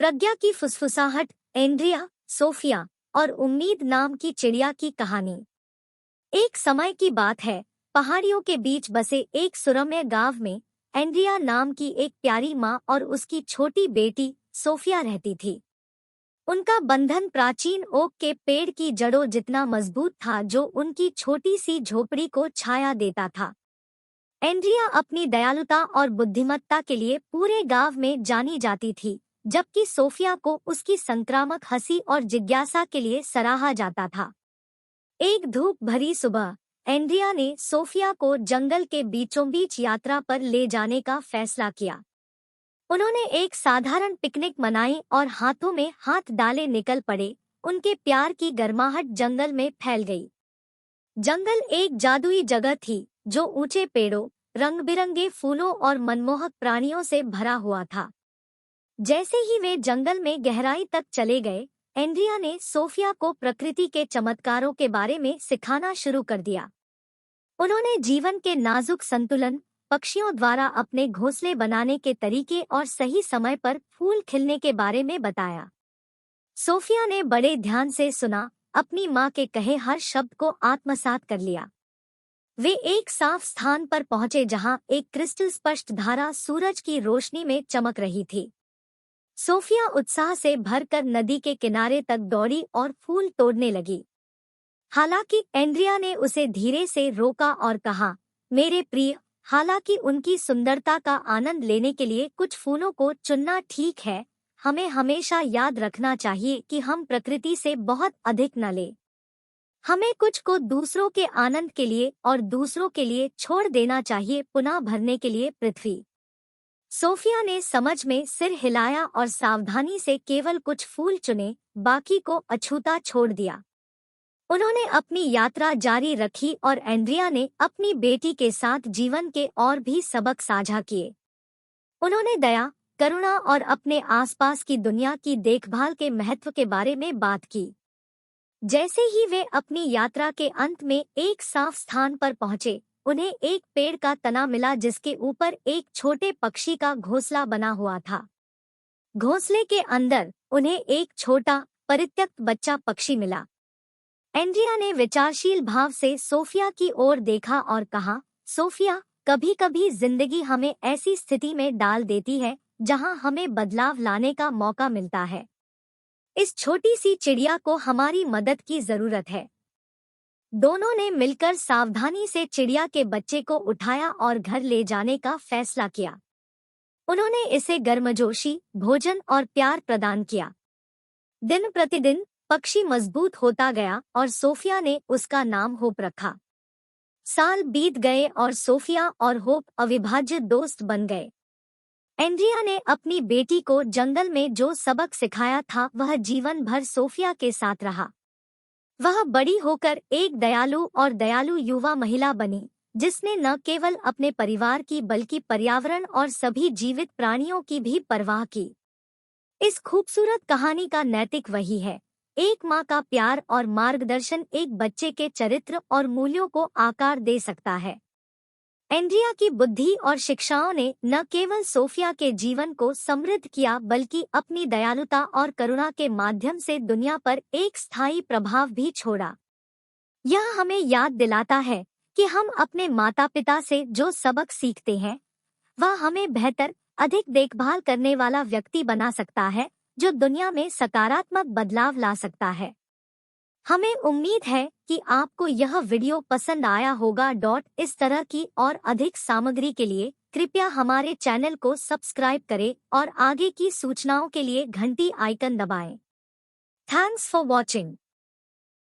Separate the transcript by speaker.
Speaker 1: प्रज्ञा की फुसफुसाहट, Andrea, Sophia और उम्मीद नाम की चिड़िया की कहानी। एक समय की बात है, पहाड़ियों के बीच बसे एक सुरम्य गांव में एंड्रिया नाम की एक प्यारी माँ और उसकी छोटी बेटी सोफिया रहती थी। उनका बंधन प्राचीन ओक के पेड़ की जड़ों जितना मजबूत था, जो उनकी छोटी सी झोपड़ी को छाया देता था। एंड्रिया अपनी दयालुता और बुद्धिमत्ता के लिए पूरे गांव में जानी जाती थी, जबकि सोफिया को उसकी संक्रामक हंसी और जिज्ञासा के लिए सराहा जाता था। एक धूप भरी सुबह एंड्रिया ने सोफिया को जंगल के बीचों बीच यात्रा पर ले जाने का फैसला किया। उन्होंने एक साधारण पिकनिक मनाई और हाथों में हाथ डाले निकल पड़े। उनके प्यार की गर्माहट जंगल में फैल गई। जंगल एक जादुई जगह थी, जो ऊंचे पेड़ों, रंग-बिरंगे फूलों और मनमोहक प्राणियों से भरा हुआ था। जैसे ही वे जंगल में गहराई तक चले गए, एंड्रिया ने सोफिया को प्रकृति के चमत्कारों के बारे में सिखाना शुरू कर दिया। उन्होंने जीवन के नाजुक संतुलन, पक्षियों द्वारा अपने घोंसले बनाने के तरीके और सही समय पर फूल खिलने के बारे में बताया। सोफिया ने बड़े ध्यान से सुना, अपनी माँ के कहे हर शब्द को आत्मसात कर लिया। वे एक साफ स्थान पर पहुंचे जहां एक क्रिस्टल स्पष्ट धारा सूरज की रोशनी में चमक रही थी। सोफिया उत्साह से भरकर नदी के किनारे तक दौड़ी और फूल तोड़ने लगी। हालांकि एंड्रिया ने उसे धीरे से रोका और कहा, मेरे प्रिय, हालांकि उनकी सुंदरता का आनंद लेने के लिए कुछ फूलों को चुनना ठीक है, हमें हमेशा याद रखना चाहिए कि हम प्रकृति से बहुत अधिक न लें। हमें कुछ को दूसरों के आनंद के लिए और दूसरों के लिए छोड़ देना चाहिए, पुनः भरने के लिए पृथ्वी। सोफिया ने समझ में सिर हिलाया और सावधानी से केवल कुछ फूल चुने, बाकी को अछूता छोड़ दिया। उन्होंने अपनी यात्रा जारी रखी और एंड्रिया ने अपनी बेटी के साथ जीवन के और भी सबक साझा किए। उन्होंने दया, करुणा और अपने आसपास की दुनिया की देखभाल के महत्व के बारे में बात की। जैसे ही वे अपनी यात्रा के अंत में एक साफ स्थान पर पहुंचे, उन्हें एक पेड़ का तना मिला जिसके ऊपर एक छोटे पक्षी का घोंसला बना हुआ था। घोंसले के अंदर उन्हें एक छोटा, परित्यक्त बच्चा पक्षी मिला। एंड्रिया ने विचारशील भाव से सोफिया की ओर देखा और कहा, सोफिया, कभी-कभी जिंदगी हमें ऐसी स्थिति में डाल देती है जहां हमें बदलाव लाने का मौका मिलता है। इस छोटी सी चिड़िया को हमारी मदद की जरूरत है। दोनों ने मिलकर सावधानी से चिड़िया के बच्चे को उठाया और घर ले जाने का फैसला किया। उन्होंने इसे गर्मजोशी, भोजन और प्यार प्रदान किया। दिन प्रतिदिन पक्षी मजबूत होता गया और सोफिया ने उसका नाम होप रखा। साल बीत गए और सोफिया और होप अविभाज्य दोस्त बन गए। एंड्रिया ने अपनी बेटी को जंगल में जो सबक सिखाया था, वह जीवन भर सोफिया के साथ रहा। वह बड़ी होकर एक दयालु युवा महिला बनी, जिसने न केवल अपने परिवार की बल्कि पर्यावरण और सभी जीवित प्राणियों की भी परवाह की। इस खूबसूरत कहानी का नैतिक वही है, एक माँ का प्यार और मार्गदर्शन एक बच्चे के चरित्र और मूल्यों को आकार दे सकता है। एंड्रिया की बुद्धि और शिक्षाओं ने न केवल सोफिया के जीवन को समृद्ध किया, बल्कि अपनी दयालुता और करुणा के माध्यम से दुनिया पर एक स्थायी प्रभाव भी छोड़ा। यह हमें याद दिलाता है कि हम अपने माता-पिता से जो सबक सीखते हैं, वह हमें बेहतर, अधिक देखभाल करने वाला व्यक्ति बना सकता है, जो दुनिया में सकारात्मक बदलाव ला सकता है। हमें उम्मीद है कि आपको यह वीडियो पसंद आया होगा। इस तरह की और अधिक सामग्री के लिए कृपया हमारे चैनल को सब्सक्राइब करें और आगे की सूचनाओं के लिए घंटी आइकन दबाएं। Thanks for watching.